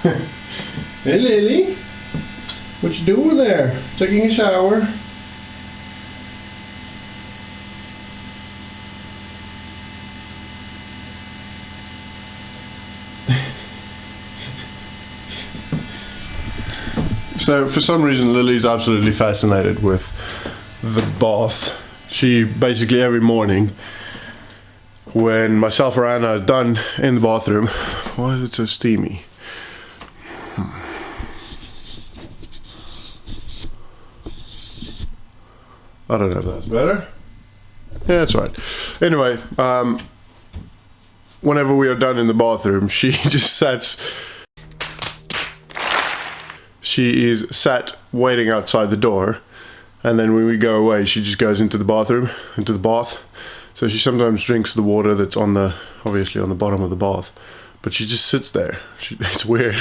Hey Lily, what you doing there? Taking a shower? So for some reason Lily's absolutely fascinated with the bath. She basically every morning when myself or Anna are done in the bathroom, why is it so steamy? I don't know if that's better. Yeah, that's right. Anyway, whenever we are done in the bathroom, she just sits. She is sat waiting outside the door, and then when we go away, she just goes into the bathroom, into the bath. So she sometimes drinks the water that's on the, obviously on the bottom of the bath, but she just sits there. It's weird.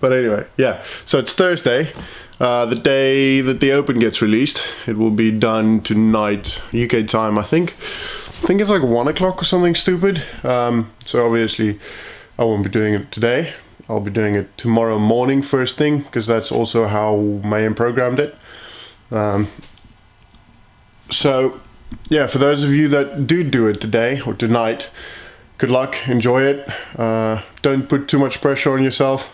But anyway, yeah. So it's Thursday, the day that the Open gets released. It will be done tonight, UK time, I think. I think it's like 1 o'clock or something stupid. So obviously I won't be doing it today. I'll be doing it tomorrow morning first thing, because that's also how Mayhem programmed it. So yeah, for those of you that do it today or tonight, good luck, enjoy it. Don't put too much pressure on yourself.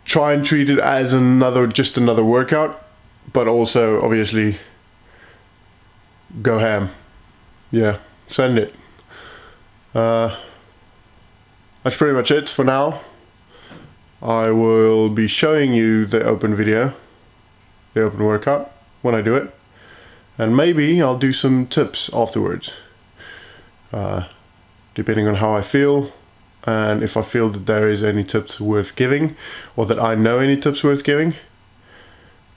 Try and treat it as just another workout, but also obviously go ham. Yeah, send it. That's pretty much it for now. I will be showing you the Open video, the Open workout, when I do it. And maybe I'll do some tips afterwards. Depending on how I feel, and if I feel that there is any tips worth giving, or that I know any tips worth giving.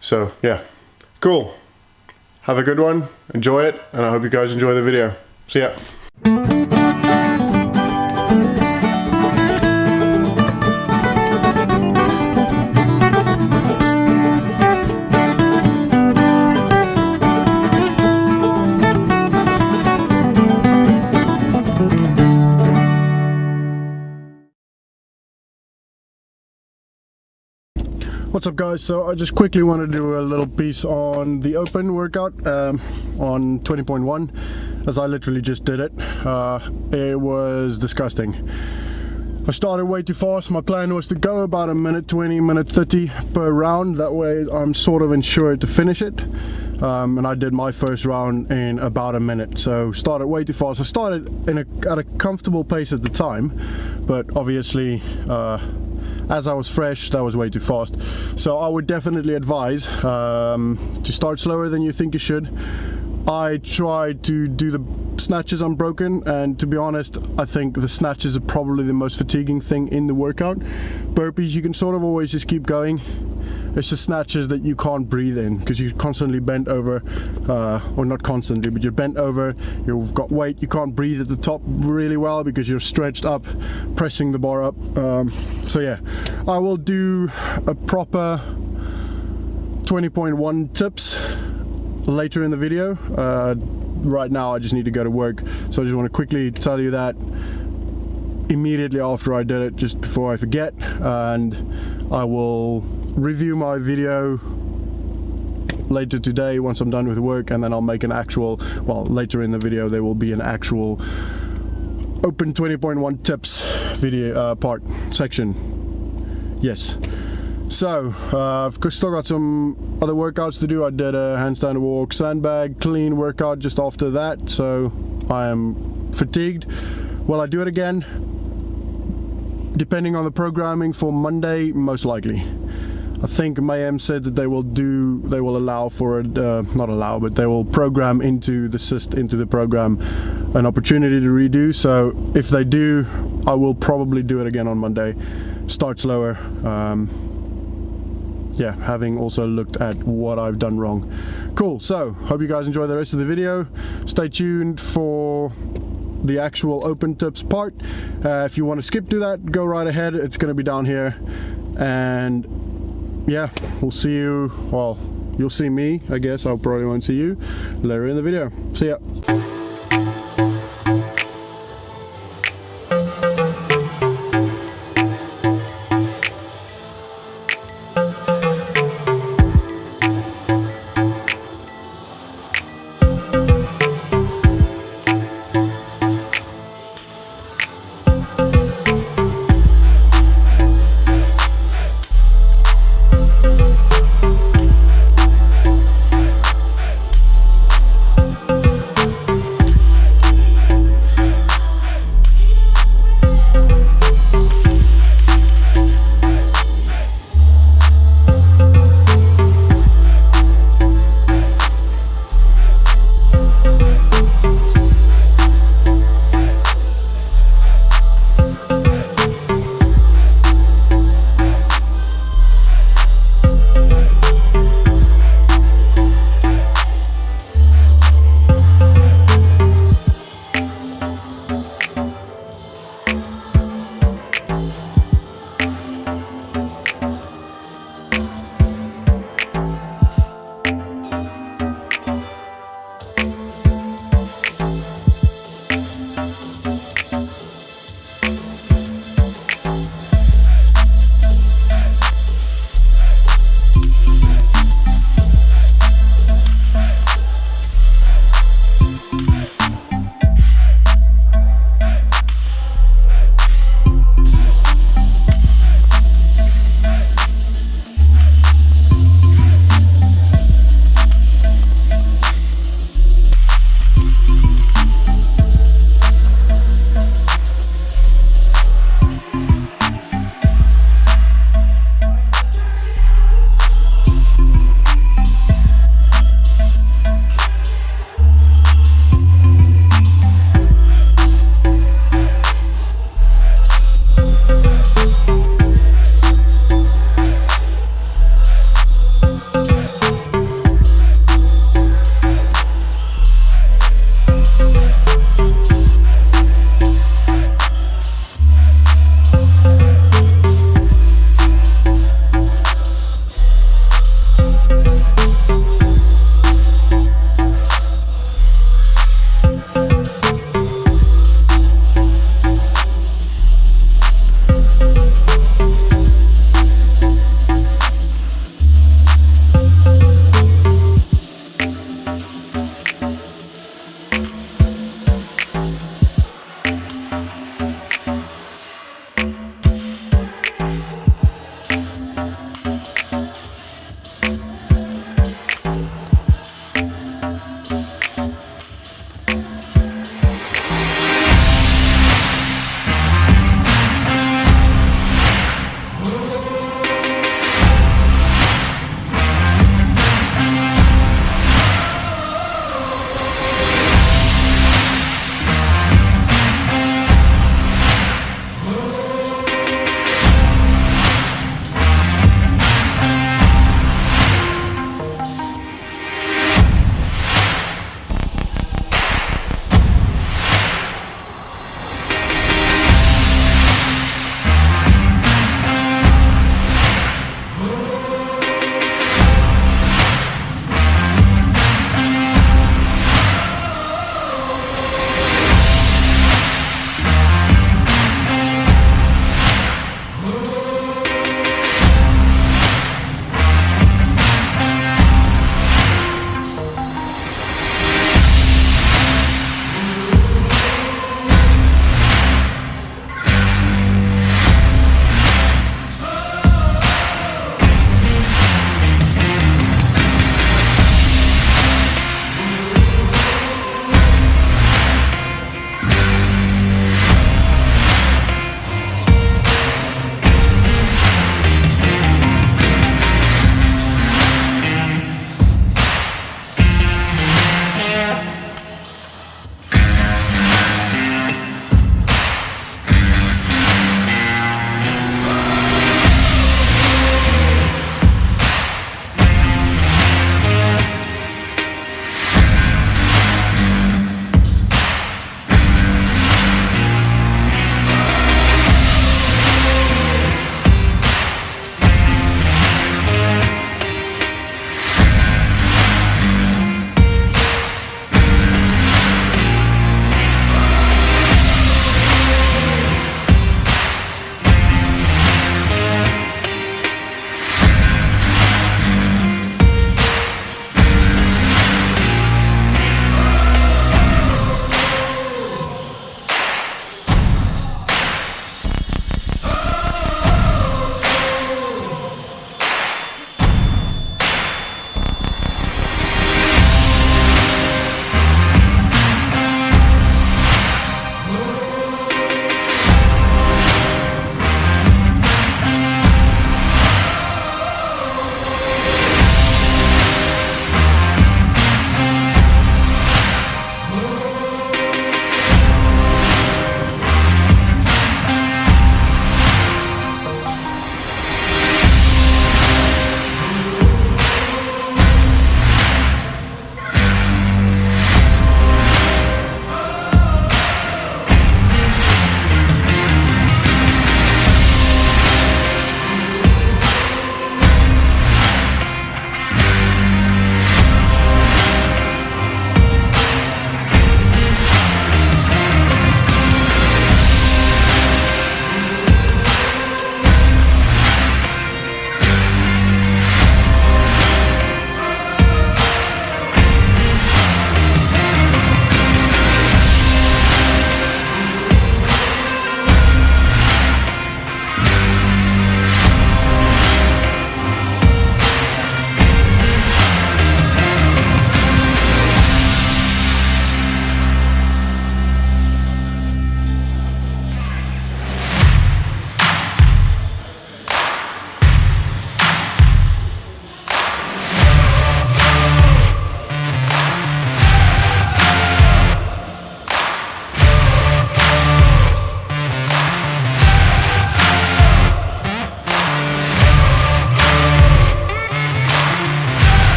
So yeah, cool. Have a good one, enjoy it, and I hope you guys enjoy the video. See ya. What's up guys, so I just quickly want to do a little piece on the Open workout on 20.1, as I literally just did it. It was disgusting. I started way too fast. My plan was to go about a minute 20, minute 30 per round, that way I'm sort of ensured to finish it. And I did my first round in about a minute, so started way too fast. I started at a comfortable pace at the time, but obviously as I was fresh, that was way too fast. So I would definitely advise to start slower than you think you should. I tried to do the snatches unbroken, and to be honest, I think the snatches are probably the most fatiguing thing in the workout. Burpees, you can sort of always just keep going. It's the snatches that you can't breathe in, because you're constantly bent over, or not constantly, but you're bent over, you've got weight, you can't breathe at the top really well because you're stretched up, pressing the bar up. So yeah, I will do a proper 20.1 tips later in the video. Right now I just need to go to work, so I just want to quickly tell you that immediately after I did it, just before I forget, and I will review my video later today once I'm done with work, and then I'll make an actual, well, later in the video there will be an actual Open 20.1 tips video section. Yes. So I've still got some other workouts to do. I did a handstand walk, sandbag, clean workout just after that, so I am fatigued. Will I do it again? Depending on the programming for Monday, most likely. I think Mayhem said that they will allow for it, not allow, but they will program into the program an opportunity to redo. So if they do, I will probably do it again on Monday. Start slower. Yeah, having also looked at what I've done wrong. Cool, so hope you guys enjoy the rest of the video. Stay tuned for the actual Open tips part. If you want to skip to that, go right ahead, it's going to be down here. And yeah, we'll see you, well, you'll see me, I guess. I probably won't see you later in the video. See ya.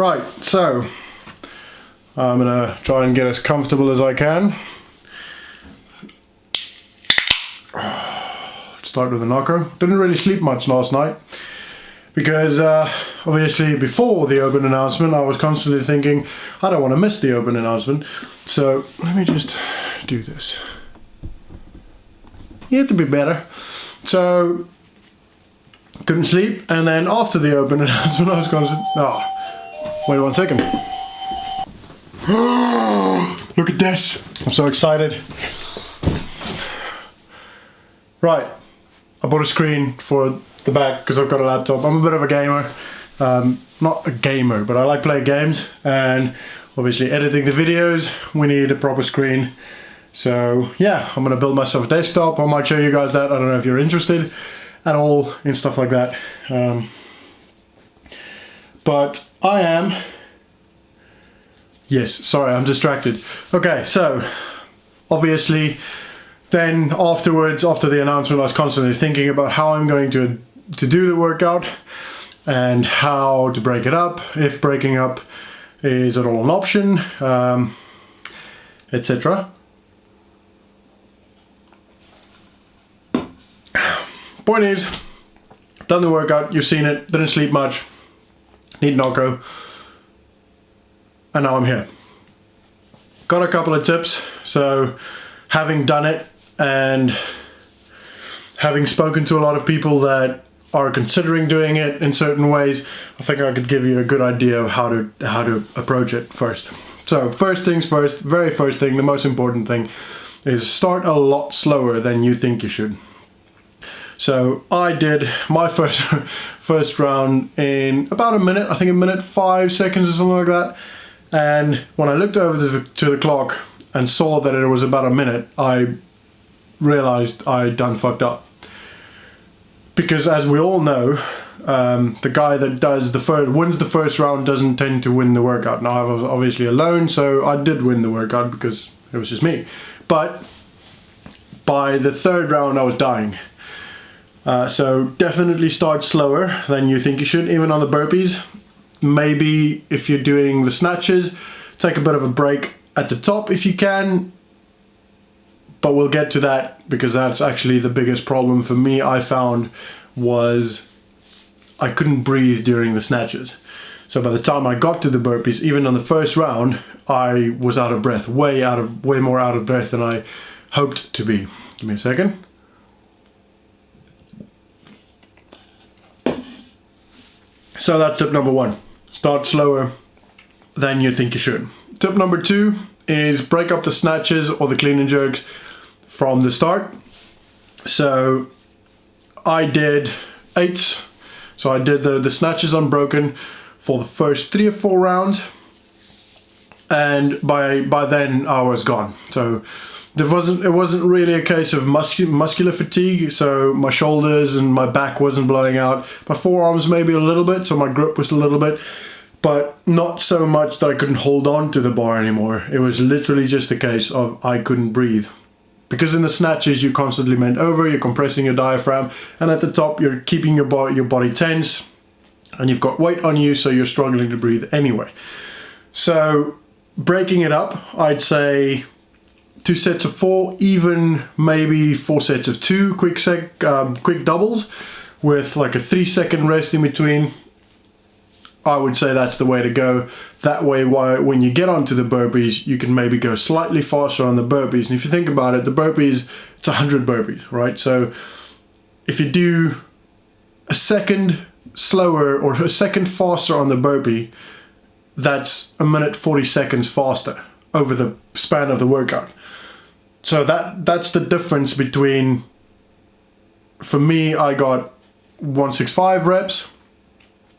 Right, so I'm gonna try and get as comfortable as I can. Start with a knocker. Didn't really sleep much last night because obviously before the open announcement I was constantly thinking I don't want to miss the open announcement, so let me just do this. Yeah, it's a bit better. So couldn't sleep, and then after the open announcement I was constantly, oh, wait 1 second. Look at this, I'm so excited. Right, I bought a screen for the back because I've got a laptop. I'm a bit of a gamer. Not a gamer, but I like playing games, and obviously editing the videos, we need a proper screen. So yeah, I'm gonna build myself a desktop. I might show you guys that. I don't know if you're interested at all in stuff like that. But I am, yes, sorry, I'm distracted. Okay, so obviously then afterwards, after the announcement, I was constantly thinking about how I'm going to do the workout and how to break it up, if breaking up is at all an option, etc. Point is, done the workout, you've seen it, didn't sleep much, need Nocco, and now I'm here. Got a couple of tips, so having done it and having spoken to a lot of people that are considering doing it in certain ways, I think I could give you a good idea of how to approach it first. So first things first, very first thing, the most important thing is start a lot slower than you think you should. So I did my first round in about a minute, I think a minute 5 seconds or something like that. And when I looked over to the clock and saw that it was about a minute, I realized I'd done fucked up. Because as we all know, the guy that wins the first round doesn't tend to win the workout. Now I was obviously alone, so I did win the workout because it was just me. But by the third round I was dying. So definitely start slower than you think you should, even on the burpees. Maybe if you're doing the snatches, take a bit of a break at the top if you can. But we'll get to that, because that's actually the biggest problem for me, I found, was I couldn't breathe during the snatches. So by the time I got to the burpees, even on the first round, I was out of breath, way more out of breath than I hoped to be. Give me a second. So that's tip number one. Start slower than you think you should. Tip number two is break up the snatches or the clean and jerks from the start. So I did 8s. So I did the snatches unbroken for the first 3 or 4 rounds. And by then I was gone. So it wasn't really a case of muscular fatigue, so my shoulders and my back wasn't blowing out. My forearms maybe a little bit, so my grip was a little bit, but not so much that I couldn't hold on to the bar anymore. It was literally just a case of I couldn't breathe. Because in the snatches you're constantly bent over, you're compressing your diaphragm, and at the top you're keeping your body tense, and you've got weight on you, so you're struggling to breathe anyway. So breaking it up, I'd say 2 sets of 4, even maybe 4 sets of 2 quick doubles with like a 3-second rest in between. I would say that's the way to go. That way, when you get onto the burpees, you can maybe go slightly faster on the burpees. And if you think about it, the burpees, it's 100 burpees, right? So if you do a second slower or a second faster on the burpee, that's 1 minute 40 seconds faster over the span of the workout. So that's the difference between, for me, I got 165 reps.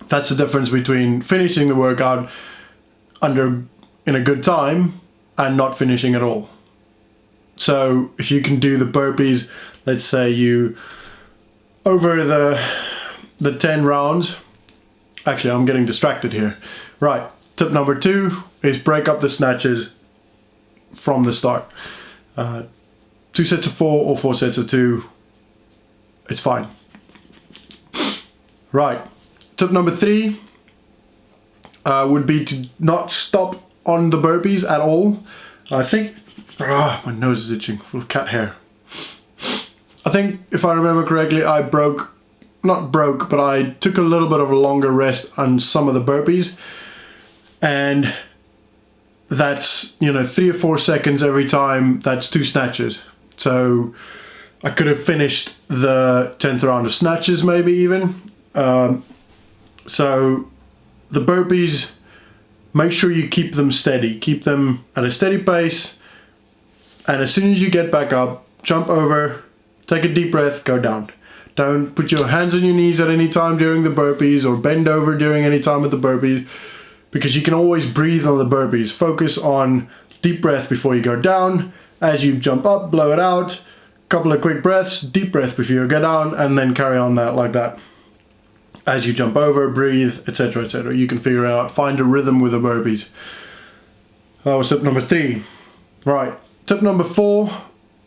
That's the difference between finishing the workout in a good time and not finishing at all. So if you can do the burpees, let's say you, over the 10 rounds, actually I'm getting distracted here. Right, tip number 2 is break up the snatches from the start. 2 sets of 4 or 4 sets of 2, it's fine. Right, tip number 3, would be to not stop on the burpees at all. I think, my nose is itching, full of cat hair. I think if I remember correctly, I but I took a little bit of a longer rest on some of the burpees, and that's, 3 or 4 seconds every time. That's 2 snatches. So I could have finished the 10th round of snatches, maybe even. So the burpees, make sure you keep them steady. Keep them at a steady pace. And as soon as you get back up, jump over, take a deep breath, go down. Don't put your hands on your knees at any time during the burpees, or bend over during any time with the burpees, because you can always breathe on the burpees. Focus on deep breath before you go down. As you jump up, blow it out. Couple of quick breaths, deep breath before you go down, and then carry on that like that. As you jump over, breathe, etc., etc. You can figure out, find a rhythm with the burpees. That was tip number 3. Right, tip number 4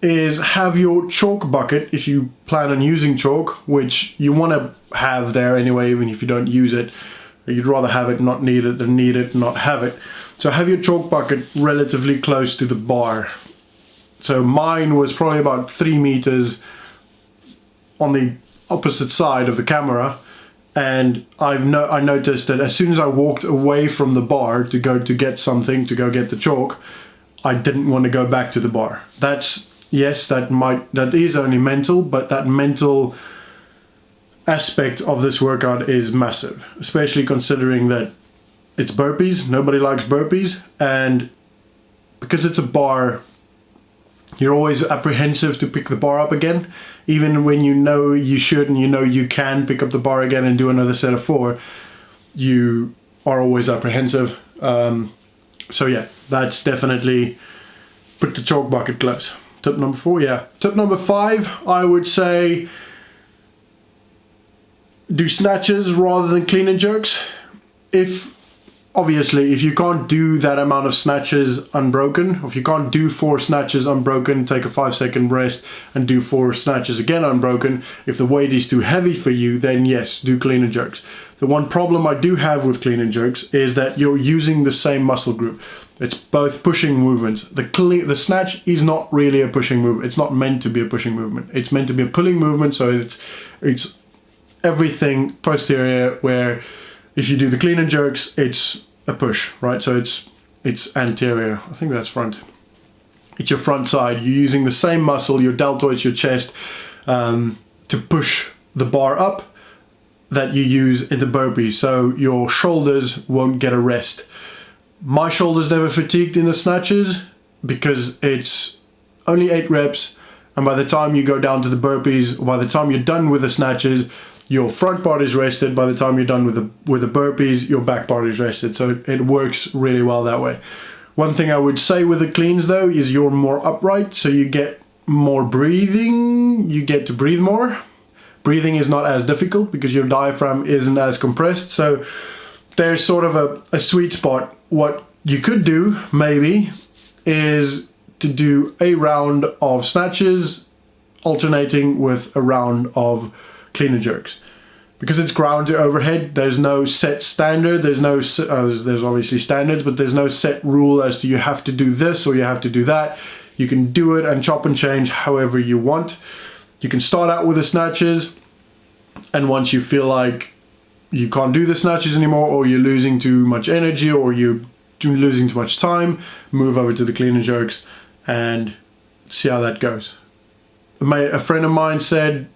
is have your chalk bucket, if you plan on using chalk, which you want to have there anyway, even if you don't use it. You'd rather have it, not need it, than need it, not have it. So have your chalk bucket relatively close to the bar. So mine was probably about 3 meters on the opposite side of the camera, and I noticed that as soon as I walked away from the bar to go to get something, to go get the chalk, I didn't want to go back to the bar. That's, yes, that is only mental, but that mental aspect of this workout is massive, especially considering that it's burpees. Nobody likes burpees, and because it's a bar, you're always apprehensive to pick the bar up again, even when you know you should and you know you can pick up the bar again and do another set of 4. You are always apprehensive. So yeah, that's definitely, put the chalk bucket close. Tip number 4, yeah. Tip number 5, I would say do snatches rather than clean and jerks. Obviously, if you can't do that amount of snatches unbroken, or if you can't do 4 snatches unbroken, take a 5-second rest and do 4 snatches again unbroken. If the weight is too heavy for you, then yes, do clean and jerks. The one problem I do have with clean and jerks is that you're using the same muscle group. It's both pushing movements. The snatch is not really a pushing movement. It's not meant to be a pushing movement. It's meant to be a pulling movement, so it's everything posterior, where if you do the clean and jerks, it's a push, right? So it's anterior. I think that's front. It's your front side. You're using the same muscle, your deltoids, your chest, to push the bar up that you use in the burpee. So your shoulders won't get a rest. My shoulders never fatigued in the snatches because it's only 8 reps. And by the time you go down to the burpees, by the time you're done with the snatches, your front part is rested. By the time you're done with the burpees, your back part is rested. So it works really well that way. One thing I would say with the cleans though is you're more upright, so you get more breathing. You get to breathe more. Breathing is not as difficult because your diaphragm isn't as compressed. So there's sort of a sweet spot. What you could do maybe is to do a round of snatches alternating with a round of clean and jerks. Because it's ground to overhead, there's no set standard. There's obviously standards, but there's no set rule as to you have to do this or you have to do that. You can do it and chop and change however you want. You can start out with the snatches, and once you feel like you can't do the snatches anymore, or you're losing too much energy, or you're losing too much time, move over to the clean and jerks and see how that goes. A friend of mine said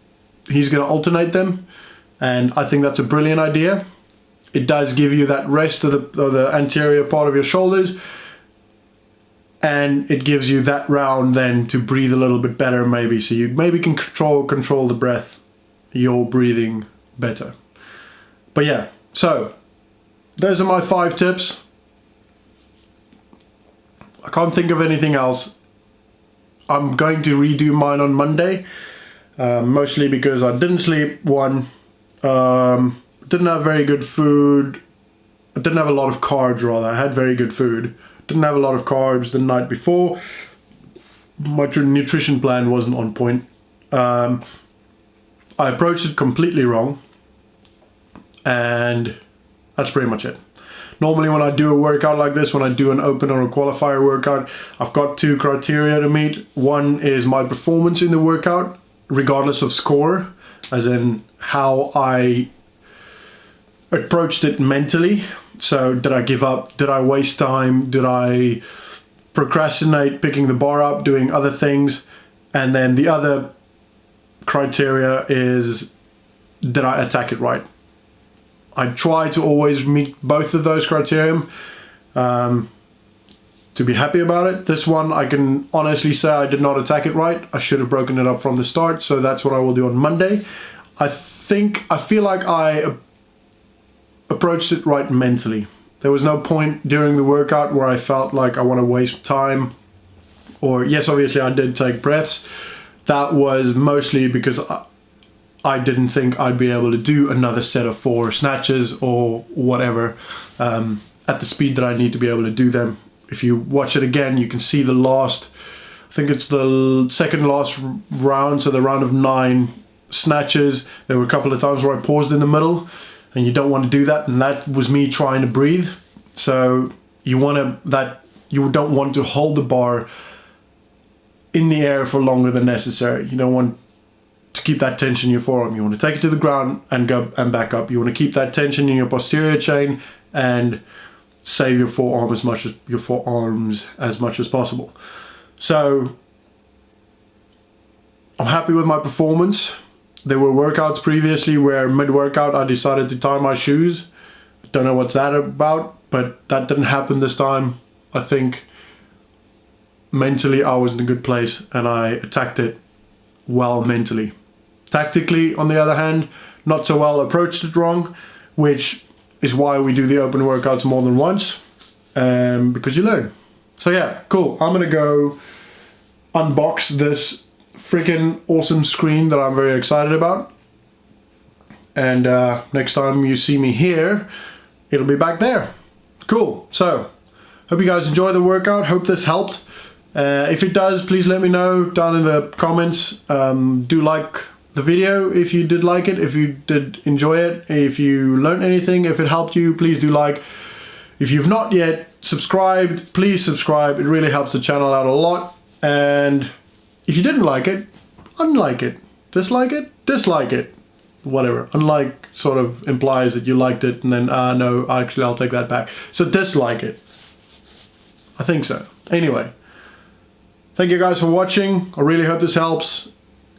he's going to alternate them, and I think that's a brilliant idea. It does give you that rest of the anterior part of your shoulders, and it gives you that round then to breathe a little bit better maybe, so you maybe can control the breath, your breathing better. But yeah, so those are my 5 tips. I can't think of anything else. I'm going to redo mine on Monday. Mostly because I didn't sleep, didn't have very good food, I didn't have a lot of carbs rather, I had very good food, didn't have a lot of carbs the night before, my nutrition plan wasn't on point, I approached it completely wrong, and that's pretty much it. Normally when I do a workout like this, when I do an open or a qualifier workout, I've got 2 criteria to meet. One is my performance in the workout, regardless of score, as in how I approached it mentally. So did I give up? Did I waste time? Did I procrastinate picking the bar up, doing other things? And then the other criteria is, did I attack it right? I try to always meet both of those criteria to be happy about it. This one, I can honestly say I did not attack it right. I should have broken it up from the start, so that's what I will do on Monday. I feel like I approached it right mentally. There was no point during the workout where I felt like I want to waste time, or yes, obviously I did take breaths. That was mostly because I didn't think I'd be able to do another set of 4 snatches or whatever at the speed that I need to be able to do them. If you watch it again, you can see the last, I think it's the second last round, so the round of 9 snatches. There were a couple of times where I paused in the middle, and you don't want to do that, and that was me trying to breathe. So you don't want to hold the bar in the air for longer than necessary. You don't want to keep that tension in your forearm. You want to take it to the ground and go and back up. You want to keep that tension in your posterior chain and save your forearms as much as possible. So I'm happy with my performance. There were workouts previously where mid-workout I decided to tie my shoes. Don't know what's that about, but that didn't happen this time. I think mentally I was in a good place and I attacked it well mentally. Tactically, on the other hand, not so well, approached it wrong, which is why we do the open workouts more than once, because you learn. So yeah, cool. I'm gonna go unbox this freaking awesome screen that I'm very excited about, and next time you see me here, it'll be back there. Cool. So hope you guys enjoy the workout. Hope this helped. If it does, please let me know down in the comments. Do like the video if you did like it, if you did enjoy it, if you learned anything, if it helped you, please do like. If you've not yet subscribed, please subscribe. It really helps the channel out a lot. And if you didn't like it, unlike it, dislike it, dislike it, whatever. Unlike sort of implies that you liked it and then, no, actually I'll take that back. So dislike it. I think so. Anyway, thank you guys for watching. I really hope this helps.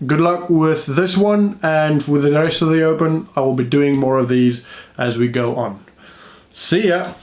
Good luck with this one, and with the rest of the open, I will be doing more of these as we go on. See ya!